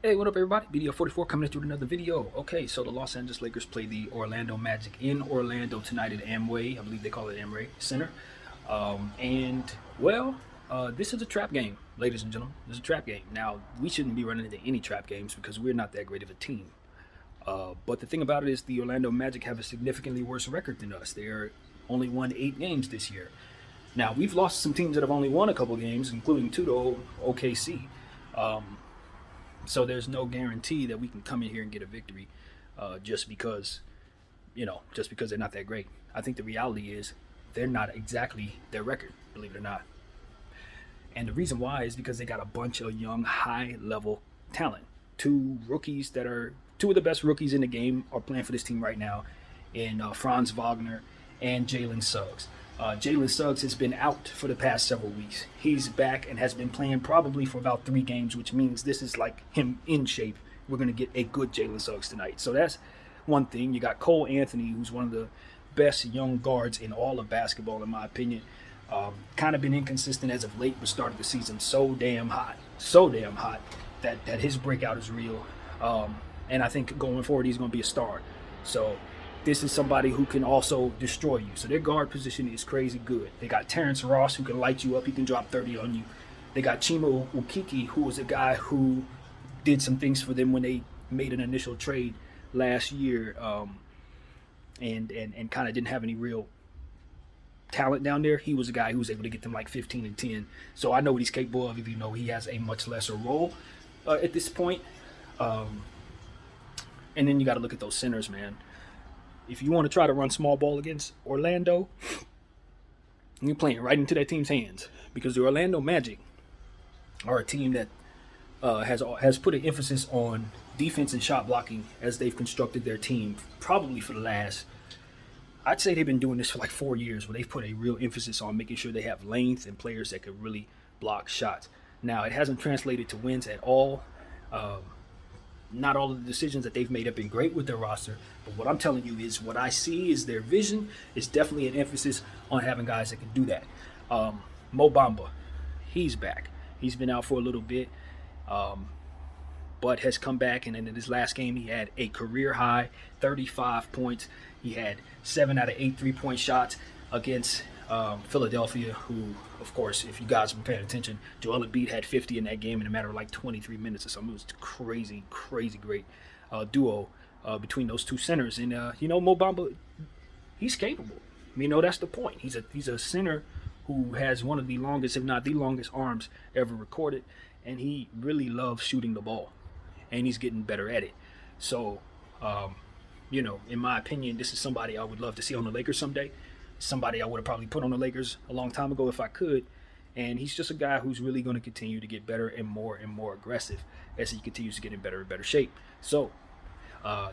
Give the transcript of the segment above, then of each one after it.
Hey, what up, everybody? BDO44 coming at you with another video. Okay, so the Los Angeles Lakers play the Orlando Magic in Orlando tonight at Amway. I believe they call it Amway Center. This is a trap game, ladies and gentlemen. This is a trap game. Now, we shouldn't be running into any trap games because we're not that great of a team. But the thing about it is the Orlando Magic have a significantly worse record than us. They're only won 8 games this year. Now, we've lost some teams that have only won a couple games, including two to OKC. So there's no guarantee that we can come in here and get a victory just because they're not that great. I think the reality is they're not exactly their record, believe it or not. And the reason why is because they got a bunch of young, high-level talent. Two of the best rookies in the game are playing for this team right now in Franz Wagner and Jalen Suggs. Jalen Suggs has been out for the past several weeks. He's back and has been playing probably for about 3 games, which means this is like him in shape. We're going to get a good Jalen Suggs tonight. So that's one thing. You got Cole Anthony, who's one of the best young guards in all of basketball, in my opinion. Kind of been inconsistent as of late, but started the season so damn hot that his breakout is real. And I think going forward, he's going to be a star. So this is somebody who can also destroy you. So their guard position is crazy good. They got Terrence Ross, who can light you up. He can drop 30 on you. They got Chima Ukiki, who was a guy who did some things for them when they made an initial trade last year, and kind of didn't have any real talent down there. He was a guy who was able to get them like 15 and 10. So I know what he's capable of, even though he has a much lesser role at this point. And then you got to look at those centers, man. If you want to try to run small ball against Orlando, you're playing right into that team's hands, because the Orlando Magic are a team that has put an emphasis on defense and shot blocking as they've constructed their team probably for the last, I'd say they've been doing this for like 4 years, where they've put a real emphasis on making sure they have length and players that could really block shots. Now, it hasn't translated to wins at all. Not all of the decisions that they've made have been great with their roster, but what I'm telling you is what I see is their vision is definitely an emphasis on having guys that can do that. Mo Bamba, he's back. He's been out for a little bit, but has come back, and in his last game he had a career high 35 points. He had 7 out of 8 3-point shots against Philadelphia, who, of course, if you guys have been paying attention, Joel Embiid had 50 in that game in a matter of like 23 minutes or something. It was crazy great duo between those two centers. And, Mo Bamba, he's capable. That's the point. He's a center who has one of the longest, if not the longest, arms ever recorded, and he really loves shooting the ball, and he's getting better at it. So, in my opinion, this is somebody I would love to see on the Lakers someday. Somebody I would have probably put on the Lakers a long time ago if I could. And he's just a guy who's really going to continue to get better and more aggressive as he continues to get in better and better shape. So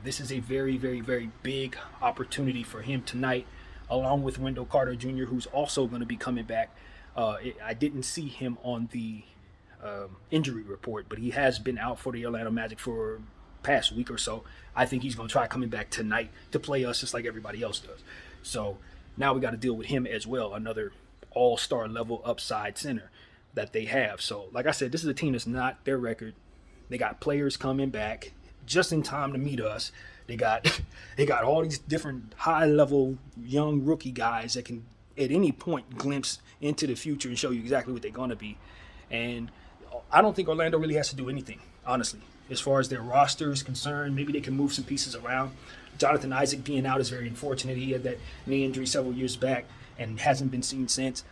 this is a very, very, very big opportunity for him tonight, along with Wendell Carter Jr., who's also going to be coming back. I didn't see him on the injury report, but he has been out for the Orlando Magic for past week or so. I think he's going to try coming back tonight to play us just like everybody else does. So now we got to deal with him as well, another all-star level upside center that they have. So, like I said, this is a team that's not their record. They got players coming back just in time to meet us. They got all these different high-level young rookie guys that can at any point glimpse into the future and show you exactly what they're going to be. And I don't think Orlando really has to do anything, honestly, as far as their roster is concerned. Maybe they can move some pieces around. Jonathan Isaac being out is very unfortunate. He had that knee injury several years back and hasn't been seen since.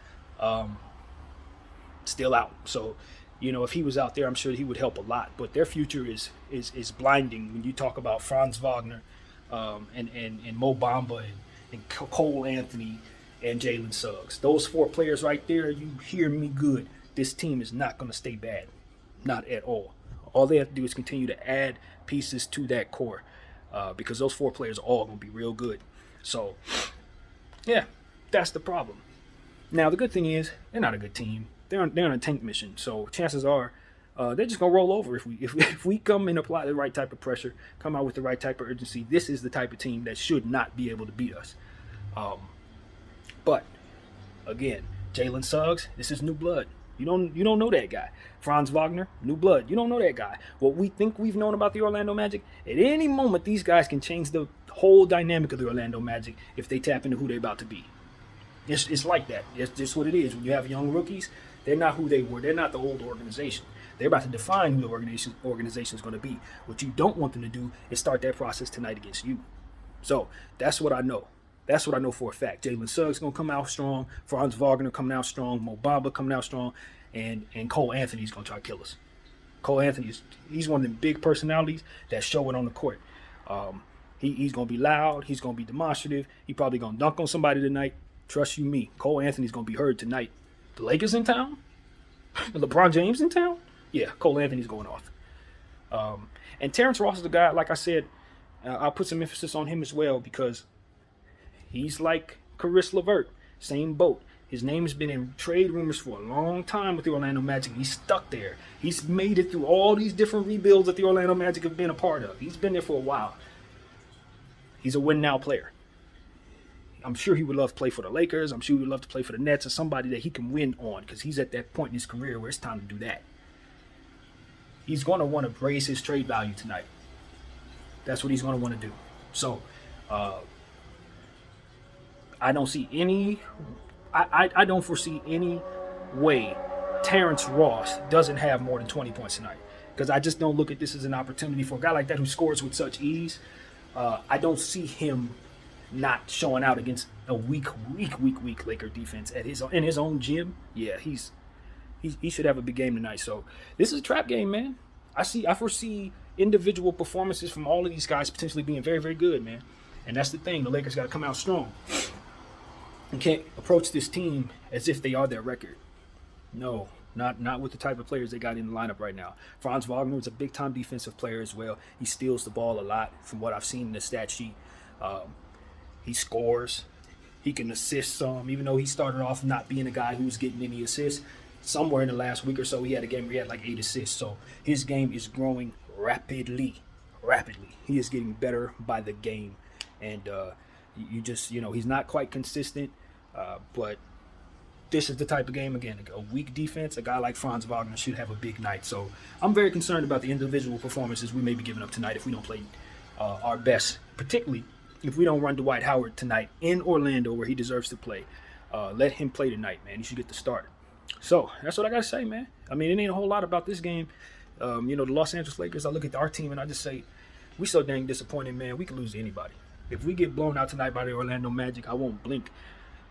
Still out. So, if he was out there, I'm sure he would help a lot. But their future is blinding when you talk about Franz Wagner and Mo Bamba and Cole Anthony and Jalen Suggs. Those 4 players right there, you hear me good. This team is not going to stay bad. Not at all. All they have to do is continue to add pieces to that core. Because those 4 players are all going to be real good. So, yeah, that's the problem. Now, the good thing is they're not a good team. They're on a tank mission. So chances are they're just going to roll over if we come and apply the right type of pressure, come out with the right type of urgency. This is the type of team that should not be able to beat us. But, again, Jalen Suggs, this is new blood. You don't know that guy. Franz Wagner, new blood. You don't know that guy. What we think we've known about the Orlando Magic, at any moment these guys can change the whole dynamic of the Orlando Magic if they tap into who they're about to be. It's like that. It's just what it is. When you have young rookies, they're not who they were. They're not the old organization. They're about to define who the organization is going to be. What you don't want them to do is start that process tonight against you. So that's what I know. That's what I know for a fact. Jalen Suggs going to come out strong. Franz Wagner coming out strong. Mo Bamba coming out strong. And Cole Anthony's going to try to kill us. Cole Anthony, he's one of them big personalities that show it on the court. He's going to be loud. He's going to be demonstrative. He's probably going to dunk on somebody tonight. Trust you me. Cole Anthony's going to be heard tonight. The Lakers in town? LeBron James in town? Yeah, Cole Anthony's going off. And Terrence Ross is the guy, like I said, I'll put some emphasis on him as well because he's like Caris LeVert, same boat. His name has been in trade rumors for a long time with the Orlando Magic. He's stuck there. He's made it through all these different rebuilds that the Orlando Magic have been a part of. He's been there for a while. He's a win-now player. I'm sure he would love to play for the Lakers. I'm sure he would love to play for the Nets or somebody that he can win on because he's at that point in his career where it's time to do that. He's going to want to raise his trade value tonight. That's what he's going to want to do. So, I don't see any... I don't foresee any way Terrence Ross doesn't have more than 20 points tonight because I just don't look at this as an opportunity for a guy like that who scores with such ease. I don't see him not showing out against a weak Laker defense in his own gym. Yeah, he should have a big game tonight. So this is a trap game, man. I foresee individual performances from all of these guys potentially being very, very good, man. And that's the thing. The Lakers got to come out strong. You can't approach this team as if they are their record. No, not with the type of players they got in the lineup right now. Franz Wagner is a big-time defensive player as well. He steals the ball a lot from what I've seen in the stat sheet. He scores. He can assist some, even though he started off not being a guy who was getting any assists. Somewhere in the last week or so, he had a game where he had like 8 assists. So his game is growing rapidly. He is getting better by the game. And he's not quite consistent, but this is the type of game, again, a weak defense. A guy like Franz Wagner should have a big night. So I'm very concerned about the individual performances we may be giving up tonight if we don't play our best, particularly if we don't run Dwight Howard tonight in Orlando where he deserves to play. Let him play tonight, man. He should get the start. So that's what I got to say, man. I mean, it ain't a whole lot about this game. The Los Angeles Lakers, I look at our team and I just say, we so dang disappointed, man. We could lose to anybody. If we get blown out tonight by the Orlando Magic, I won't blink.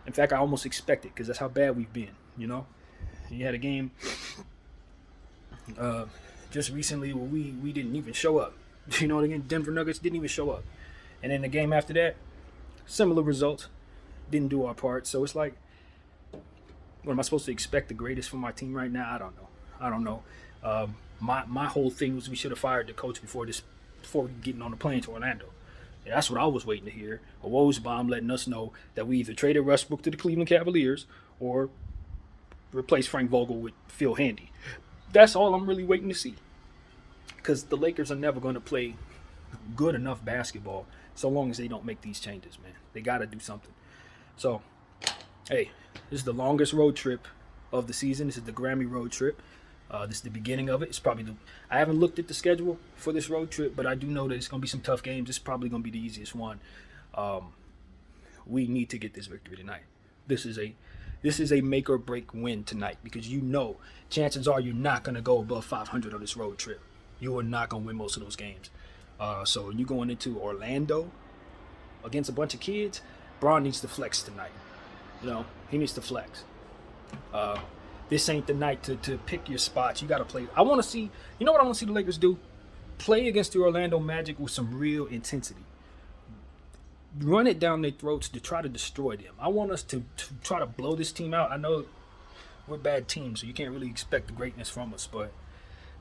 In fact, I almost expect it because that's how bad we've been, You had a game just recently where we didn't even show up. Denver Nuggets didn't even show up. And then the game after that, similar results. Didn't do our part. So it's like, what am I supposed to expect the greatest from my team right now? I don't know. My whole thing was we should have fired the coach before getting on the plane to Orlando. And that's what I was waiting to hear. A Woj bomb letting us know that we either traded Westbrook to the Cleveland Cavaliers or replace Frank Vogel with Phil Handy. That's all I'm really waiting to see. Because the Lakers are never going to play good enough basketball so long as they don't make these changes, man. They got to do something. So, hey, this is the longest road trip of the season. This is the Grammy road trip. This is the beginning of it. It's probably I haven't looked at the schedule for this road trip, but I do know that it's going to be some tough games. It's probably going to be the easiest one. We need to get this victory tonight. This is a make or break win tonight because chances are you're not going to go above 500 on this road trip. You are not going to win most of those games. So you're going into Orlando against a bunch of kids. Bron needs to flex tonight. He needs to flex. This ain't the night to pick your spots. You got to play. I want to see, what I want to see the Lakers do? Play against the Orlando Magic with some real intensity. Run it down their throats to try to destroy them. I want us to try to blow this team out. I know we're a bad team, so you can't really expect the greatness from us, but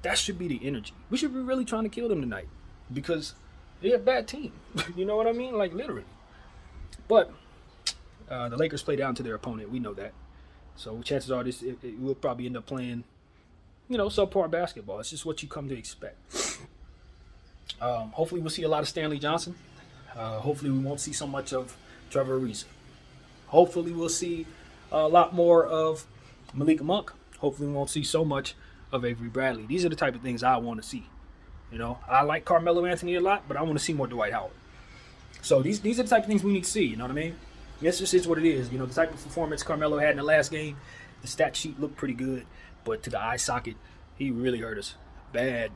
that should be the energy. We should be really trying to kill them tonight because they're a bad team. You know what I mean? Like, literally. But the Lakers play down to their opponent. We know that. So chances are it will probably end up playing, subpar basketball. It's just what you come to expect. Hopefully we'll see a lot of Stanley Johnson. Hopefully we won't see so much of Trevor Ariza. Hopefully we'll see a lot more of Malik Monk. Hopefully, we won't see so much of Avery Bradley. These are the type of things I want to see. You know, I like Carmelo Anthony a lot, but I want to see more Dwight Howard. So these are the type of things we need to see. You know what I mean? This just is what it is. You know, the type of performance Carmelo had in the last game, the stat sheet looked pretty good, but to the eye socket, he really hurt us bad,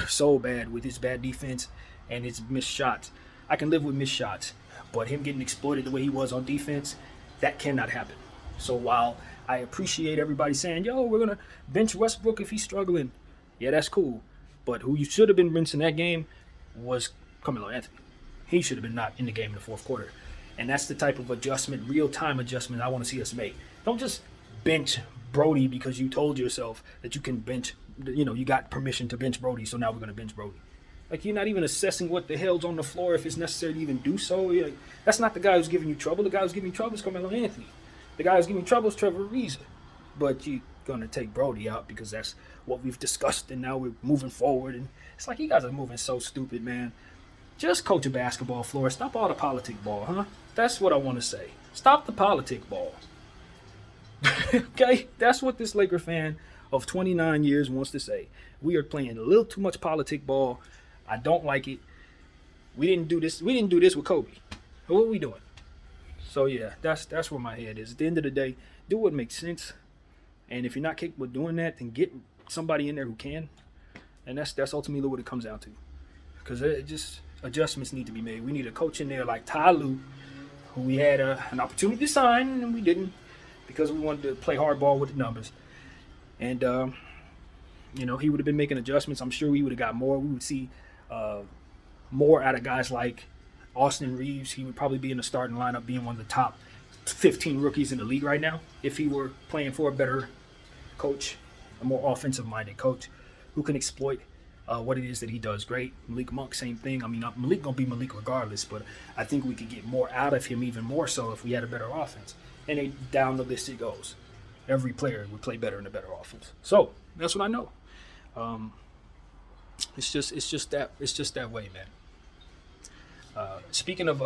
so bad with his bad defense and his missed shots. I can live with missed shots, but him getting exploited the way he was on defense, that cannot happen. So while I appreciate everybody saying, yo, we're going to bench Westbrook if he's struggling, yeah, that's cool. But who you should have been benching that game was Carmelo Anthony. He should have been not in the game in the fourth quarter. And that's the type of adjustment, real-time adjustment I want to see us make. Don't just bench Brody because you told yourself that you can bench, you know, you got permission to bench Brody, so now we're going to bench Brody. Like, you're not even assessing what the hell's on the floor if it's necessary to even do so. Like, that's not the guy who's giving you trouble. The guy who's giving you trouble is Carmelo Anthony. The guy who's giving you trouble is Trevor Ariza. But you're going to take Brody out because that's what we've discussed, and now we're moving forward. And it's like, you guys are moving so stupid, man. Just coach a basketball floor. Stop all the politic ball, huh? That's what I want to say. Stop the politic ball. Okay? That's what this Laker fan of 29 years wants to say. We are playing a little too much politic ball. I don't like it. We didn't do this with Kobe. What are we doing? So yeah, that's where my head is. At the end of the day, do what makes sense. And if you're not capable of doing that, then get somebody in there who can. And that's ultimately what it comes down to. Because it just adjustments need to be made. We need a coach in there like Ty Lue, who we had an opportunity to sign, and we didn't because we wanted to play hardball with the numbers. And, you know, he would have been making adjustments. I'm sure we would have got more. We would see more out of guys like Austin Reeves. He would probably be in the starting lineup, being one of the top 15 rookies in the league right now if he were playing for a better coach, a more offensive-minded coach who can exploit what it is that he does great. Malik Monk, same thing. I mean, Malik going to be Malik regardless, but I think we could get more out of him, even more so if we had a better offense. And down the list it goes. Every player would play better in a better offense. So that's what I know. It's just that way, man. Speaking of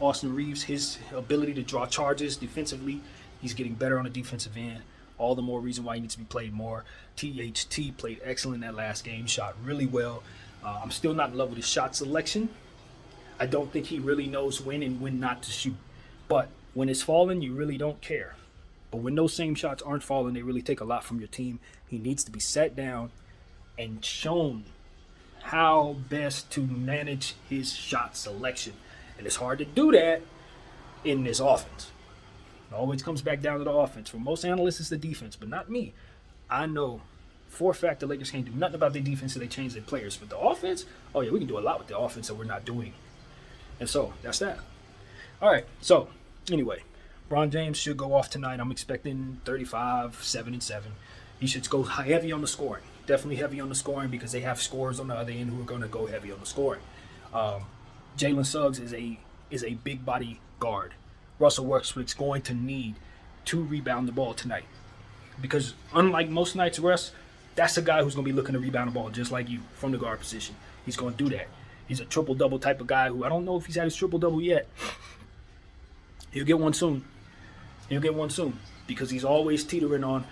Austin Reeves, his ability to draw charges defensively, he's getting better on the defensive end. All the more reason why he needs to be played more. THT played excellent in that last game, shot really well. I'm still not in love with his shot selection. I don't think he really knows when and when not to shoot. But when it's falling, you really don't care. But when those same shots aren't falling, they really take a lot from your team. He needs to be sat down and shown how best to manage his shot selection. And it's hard to do that in this offense. It always comes back down to the offense. For most analysts, it's the defense, but not me. I know for a fact the Lakers can't do nothing about their defense until they change their players. But the offense, oh yeah, we can do a lot with the offense that we're not doing. And so, that's that. All right, so anyway, LeBron James should go off tonight. I'm expecting 35, 7, and 7. He should go heavy on the scoring. Definitely heavy on the scoring because they have scorers on the other end who are going to go heavy on the scoring. Jalen Suggs is a big body guard. Russell Westbrook's going to need to rebound the ball tonight. Because unlike most nights, Russ, that's a guy who's going to be looking to rebound the ball just like you from the guard position. He's going to do that. He's a triple-double type of guy who I don't know if he's had his triple-double yet. He'll get one soon. Because he's always teetering on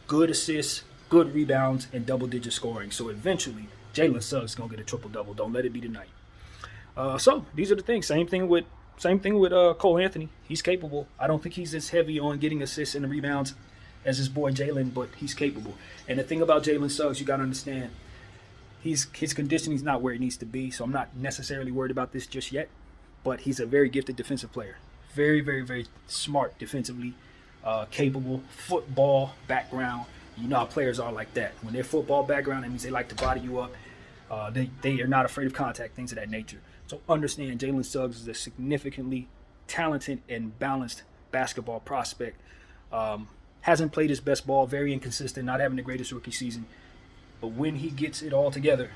good assists, good rebounds, and double-digit scoring. So eventually, Jalen Suggs is going to get a triple-double. Don't let it be tonight. So these are the things. Same thing with Cole Anthony. He's capable. I don't think he's as heavy on getting assists and rebounds as his boy Jalen, but he's capable. And the thing about Jalen Suggs, you got to understand, his conditioning's not where it needs to be, so I'm not necessarily worried about this just yet. But he's a very gifted defensive player. Very, very, very smart defensively, capable, football background. You know how players are like that. When they're football background, that means they like to body you up. They are not afraid of contact, things of that nature. So understand Jalen Suggs is a significantly talented and balanced basketball prospect. Hasn't played his best ball, very inconsistent, not having the greatest rookie season. But when he gets it all together,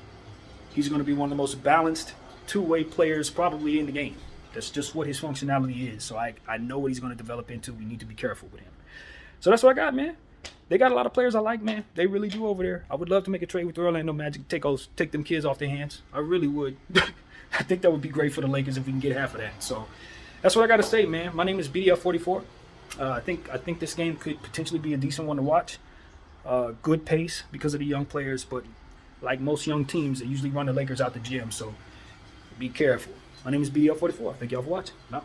he's going to be one of the most balanced two-way players probably in the game. That's just what his functionality is. So I know what he's going to develop into. We need to be careful with him. So that's what I got, man. They got a lot of players I like, man. They really do over there. I would love to make a trade with the Orlando Magic, take them kids off their hands. I really would. I think that would be great for the Lakers if we can get half of that. So that's what I got to say, man. My name is BDF44. I think this game could potentially be a decent one to watch. Good pace because of the young players, but like most young teams, they usually run the Lakers out the gym, so be careful. My name is BL44. Thank y'all for watching.